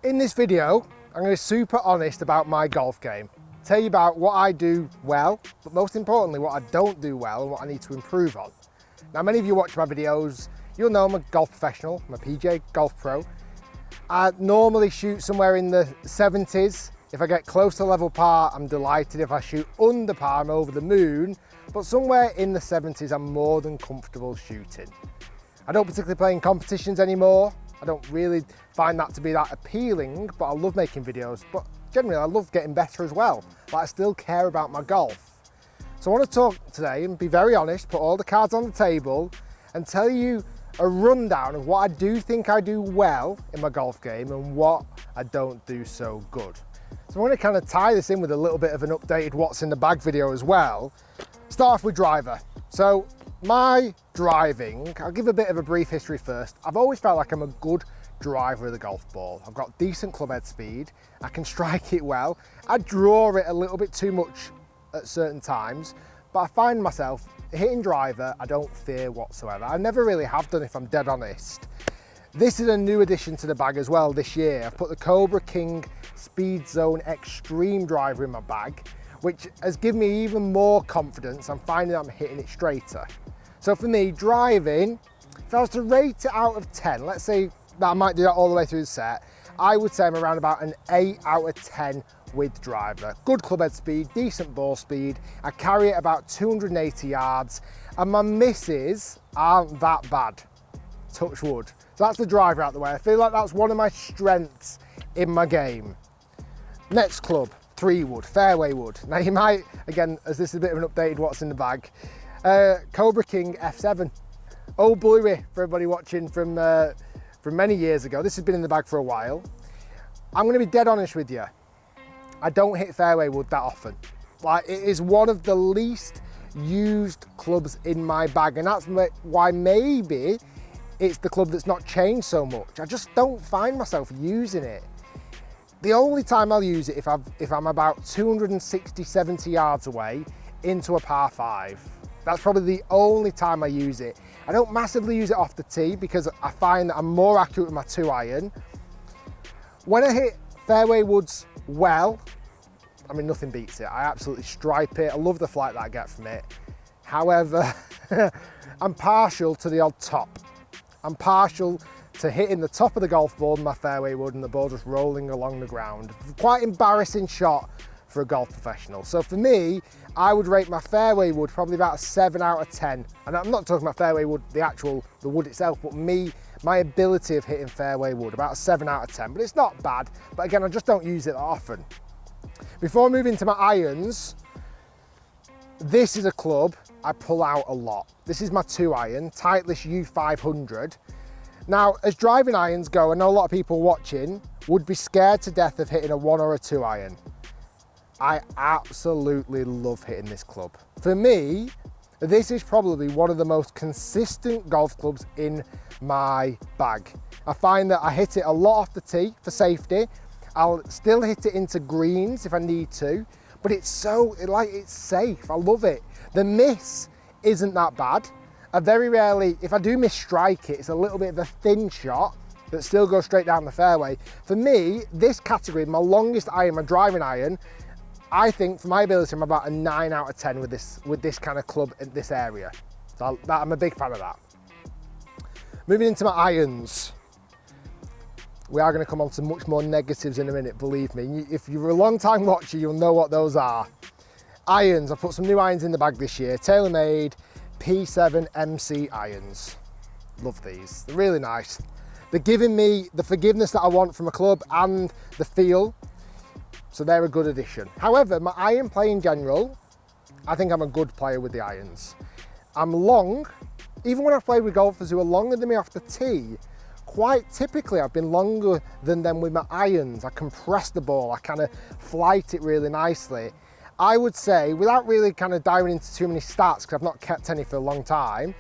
In this video, I'm going to be super honest about my golf game. Tell you about what I do well, but most importantly, what I don't do well and what I need to improve on. Now, many of you watch my videos, you'll know I'm a golf professional, I'm a PJ golf pro. I normally shoot somewhere in the 70s. If I get close to level par, I'm delighted. If I shoot under par, I'm over the moon. But somewhere in the 70s, I'm more than comfortable shooting. I don't particularly play in competitions anymore. I don't really find that to be that appealing, but I love making videos. But generally, I love getting better as well. But I still care about my golf. So I want to talk today and be very honest, put all the cards on the table and tell you a rundown of what I do think I do well in my golf game and what I don't do so good. So I'm going to kind of tie this in with a little bit of an updated what's in the bag video as well. Start off with driver. So my driving, I'll give a bit of a brief history first. I've always felt like I'm a good driver of the golf ball. I've got decent club head speed. I can strike it well. I draw it a little bit too much at certain times, but I find myself hitting driver, I don't fear whatsoever. I never really have done, if I'm dead honest. This is a new addition to the bag as well this year. I've put the Cobra King Speed Zone Extreme driver in my bag, which has given me even more confidence. I'm finding I'm hitting it straighter. So for me, driving, if I was to rate it out of 10, let's say that I might do that all the way through the set, I would say I'm around about an 8 out of 10 with driver. Good club head speed, decent ball speed. I carry it about 280 yards and my misses aren't that bad, touch wood. So that's the driver out the way. I feel like that's one of my strengths in my game. Next club, 3 wood, Fairway Wood. Now you might, again, as this is a bit of an updated what's in the bag, Cobra King F7. Old Bluey for everybody watching from many years ago. This has been in the bag for a while. I'm going to be dead honest with you. I don't hit Fairway Wood that often. Like, it is one of the least used clubs in my bag, and that's why maybe it's the club that's not changed so much. I just don't find myself using it. The only time I'll use it if I'm about 260, 70 yards away into a par 5. That's probably the only time I use it. I don't massively use it off the tee because I find that I'm more accurate with my 2-iron. When I hit Fairway Woods well, I mean, nothing beats it. I absolutely stripe it. I love the flight that I get from it. However, I'm partial to the odd top. I'm partial to hitting the top of the golf ball in my Fairway Wood and the ball just rolling along the ground. Quite embarrassing shot for a golf professional. So for me, I would rate my Fairway Wood probably about a 7 out of 10. And I'm not talking about Fairway Wood, the wood itself, but my ability of hitting Fairway Wood, about a 7 out of 10. But it's not bad. But again, I just don't use it that often. Before I move into my irons, this is a club I pull out a lot. This is my 2-iron, Titleist U500. Now, as driving irons go, I know a lot of people watching would be scared to death of hitting a 1 or a 2-iron. I absolutely love hitting this club. For me, this is probably one of the most consistent golf clubs in my bag. I find that I hit it a lot off the tee for safety. I'll still hit it into greens if I need to, but it's safe. I love it. The miss isn't that bad. I very rarely, if I do miss strike it, it's a little bit of a thin shot that still goes straight down the fairway. For me, this category, my longest iron, my driving iron, I think for my ability, I'm about a 9 out of 10 with this kind of club in this area. So I'm a big fan of that. Moving into my irons. We are going to come on to much more negatives in a minute, believe me. If you're a long time watcher, you'll know what those are. Irons, I've put some new irons in the bag this year. TaylorMade P7 MC irons. Love these, they're really nice. They're giving me the forgiveness that I want from a club and the feel. So they're a good addition. However, my iron play in general, I think I'm a good player with the irons. I'm long, even when I've played with golfers who are longer than me off the tee, quite typically I've been longer than them with my irons. I compress the ball, I kind of flight it really nicely. I would say, without really kind of diving into too many stats, because I've not kept any for a long time,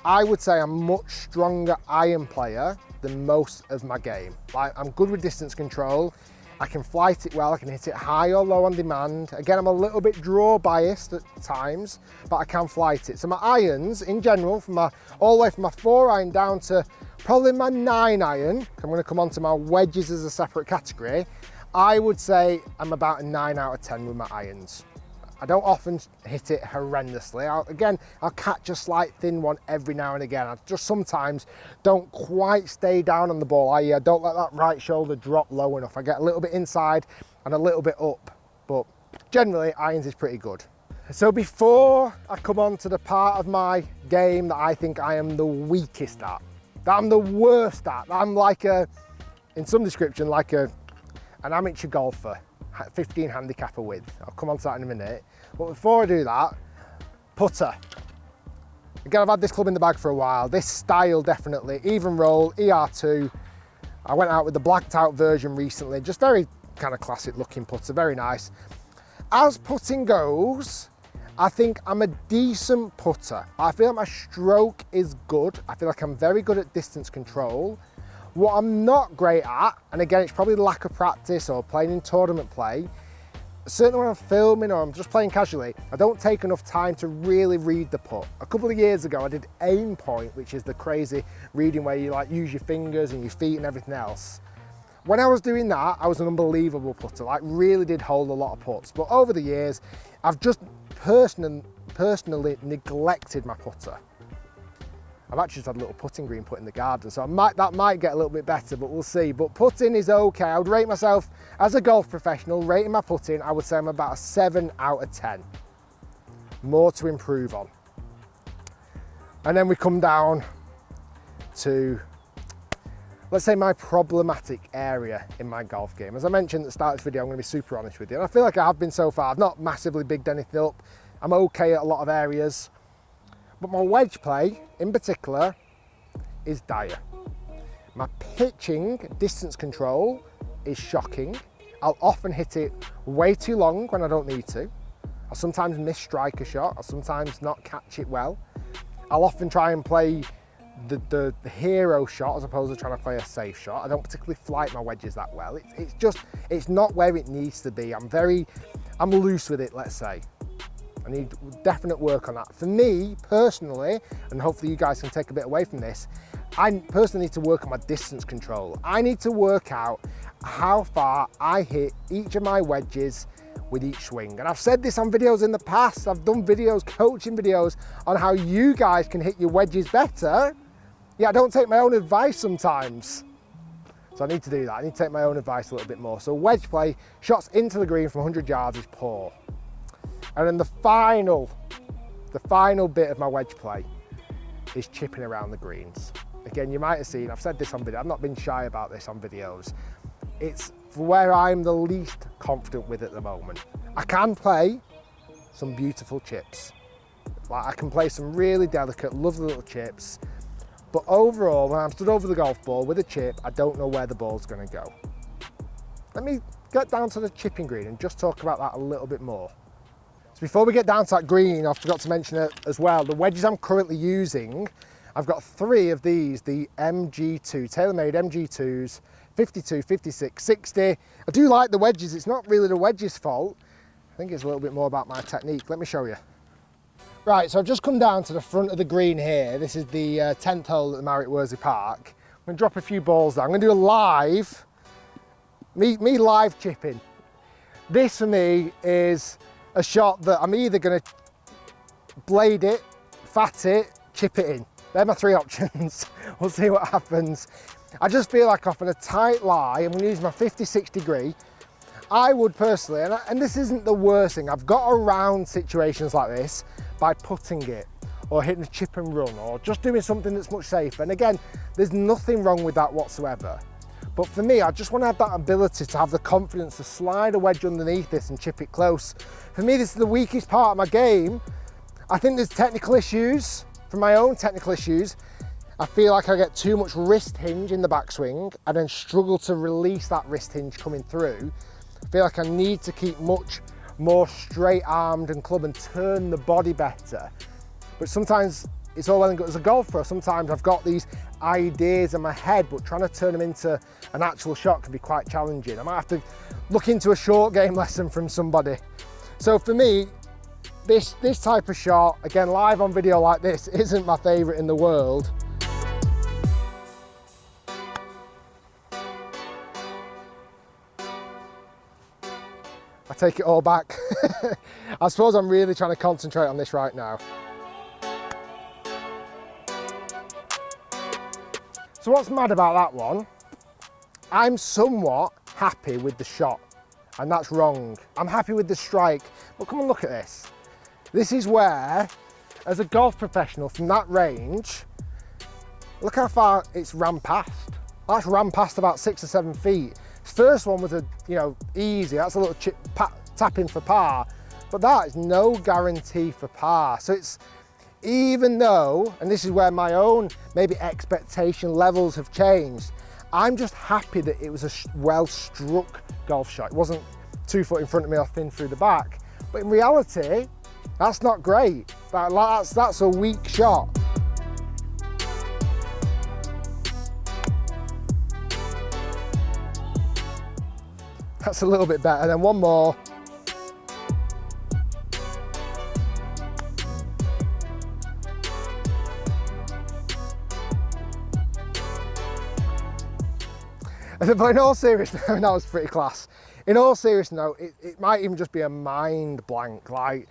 I would say I'm a much stronger iron player than most of my game. Like, I'm good with distance control. I can flight it well, I can hit it high or low on demand. Again, I'm a little bit draw biased at times, but I can flight it. So my irons in general, all the way from my 4-iron down to Probably my 9-iron, I'm going to come on to my wedges as a separate category. I would say I'm about a 9 out of 10 with my irons. I don't often hit it horrendously. I'll catch a slight thin one every now and again. I just sometimes don't quite stay down on the ball. I don't let that right shoulder drop low enough. I get a little bit inside and a little bit up, but generally irons is pretty good. So before I come on to the part of my game that I think I am the weakest at, that I'm the worst at, that I'm like in some description, like an amateur golfer, 15 handicapper with. I'll come on to that in a minute. But before I do that, putter. Again, I've had this club in the bag for a while. This style definitely, even roll, ER2. I went out with the blacked out version recently, just very kind of classic looking putter, very nice. As putting goes, I think I'm a decent putter. I feel like my stroke is good. I feel like I'm very good at distance control. What I'm not great at, and again, it's probably lack of practice or playing in tournament play, certainly when I'm filming or I'm just playing casually, I don't take enough time to really read the putt. A couple of years ago, I did aim point, which is the crazy reading where you like use your fingers and your feet and everything else. When I was doing that, I was an unbelievable putter, like really did hold a lot of putts. But over the years, I've just personally neglected my putter. I've actually just had a little putting green put in the garden, so that might get a little bit better, but we'll see. But putting is okay. I would rate myself as a golf professional, rating my putting, I would say I'm about a 7 out of 10. More to improve on. And then we come down to, let's say, my problematic area in my golf game. As I mentioned at the start of this video, I'm going to be super honest with you. And I feel like I have been so far. I've not massively bigged anything up. I'm okay at a lot of areas. But my wedge play, in particular, is dire. My pitching distance control is shocking. I'll often hit it way too long when I don't need to. I'll sometimes miss strike a shot. I'll sometimes not catch it well. I'll often try and play the hero shot as opposed to trying to play a safe shot. I don't particularly flight my wedges that well. It's not where it needs to be. I'm loose with it, let's say. I need definite work on that. For me, personally, and hopefully you guys can take a bit away from this, I personally need to work on my distance control. I need to work out how far I hit each of my wedges with each swing. And I've said this on videos in the past. I've done videos, coaching videos, on how you guys can hit your wedges better. Yeah, I don't take my own advice sometimes. So I need to do that. I need to take my own advice a little bit more. So wedge play, shots into the green from 100 yards is poor. And then the final bit of my wedge play is chipping around the greens. Again, you might have seen, I've said this on video, I've not been shy about this on videos. It's where I'm the least confident with at the moment. I can play some beautiful chips. Like I can play some really delicate, lovely little chips. But overall, when I'm stood over the golf ball with a chip, I don't know where the ball's gonna go. Let me get down to the chipping green and just talk about that a little bit more. So before we get down to that green, I forgot to mention it as well, the wedges I'm currently using, I've got 3 of these, the MG2, TaylorMade MG2s, 52, 56, 60. I do like the wedges, it's not really the wedges' fault. I think it's a little bit more about my technique. Let me show you. Right, so I've just come down to the front of the green here. This is the 10th hole at the Marriott Worsley Park. I'm gonna drop a few balls down. I'm gonna do a live, me live chipping. This for me is a shot that I'm either going to blade it, fat it, chip it in. They're my 3 options. We'll see what happens. I just feel like off on a tight lie, I'm going to use my 50-60 degree. I would personally, and this isn't the worst thing, I've got around situations like this by putting it or hitting a chip and run or just doing something that's much safer. And again, there's nothing wrong with that whatsoever. But for me, I just want to have that ability to have the confidence to slide a wedge underneath this and chip it close. For me, this is the weakest part of my game. I think there's technical issues, from my own technical issues. I feel like I get too much wrist hinge in the backswing and then struggle to release that wrist hinge coming through. I feel like I need to keep much more straight armed and club and turn the body better. But sometimes it's all well and good as a golfer. Sometimes I've got these ideas in my head, but trying to turn them into an actual shot can be quite challenging. I might have to look into a short game lesson from somebody. So for me, this type of shot, again, live on video like this, isn't my favorite in the world. I take it all back. I suppose I'm really trying to concentrate on this right now. So what's mad about that one? I'm somewhat happy with the shot, and that's wrong. I'm happy with the strike, but come and look at this. This is where, as a golf professional from that range, look how far it's ran past. That's ran past about 6 or 7 feet. First one was a, easy, that's a little chip tap in for par, but that is no guarantee for par. So it's, even though, and this is where my own maybe expectation levels have changed, I'm just happy that it was a well-struck golf shot. It wasn't 2 foot in front of me or thin through the back. But in reality, that's not great. That's a weak shot. That's a little bit better. Then one more. But in all seriousness, that was pretty class. In all seriousness, no, it might even just be a mind blank, like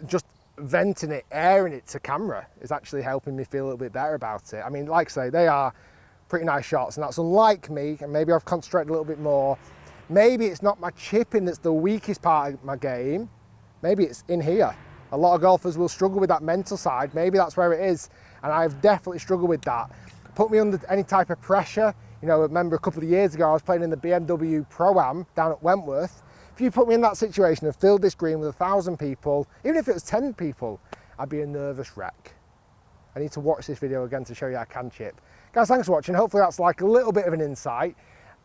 just venting it, airing it to camera is actually helping me feel a little bit better about it. I mean, like I say, they are pretty nice shots, and that's unlike me, and maybe I've concentrated a little bit more. Maybe it's not my chipping that's the weakest part of my game. Maybe it's in here. A lot of golfers will struggle with that mental side. Maybe that's where it is, and I've definitely struggled with that. Put me under any type of pressure. I remember a couple of years ago, I was playing in the BMW Pro-Am down at Wentworth. If you put me in that situation and filled this green with 1,000 people, even if it was 10 people, I'd be a nervous wreck. I need to watch this video again to show you I can chip. Guys, thanks for watching. Hopefully that's like a little bit of an insight.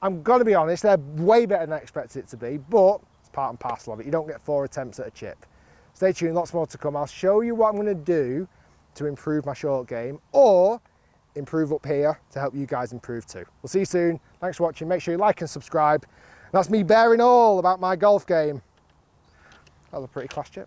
I'm gonna be honest, they're way better than I expected it to be, but it's part and parcel of it. You don't get 4 attempts at a chip. Stay tuned, lots more to come. I'll show you what I'm gonna do to improve my short game, or improve up here to help you guys improve too. We'll see you soon. Thanks for watching. Make sure you like and subscribe. That's me bearing all about my golf game. That was a pretty class chip.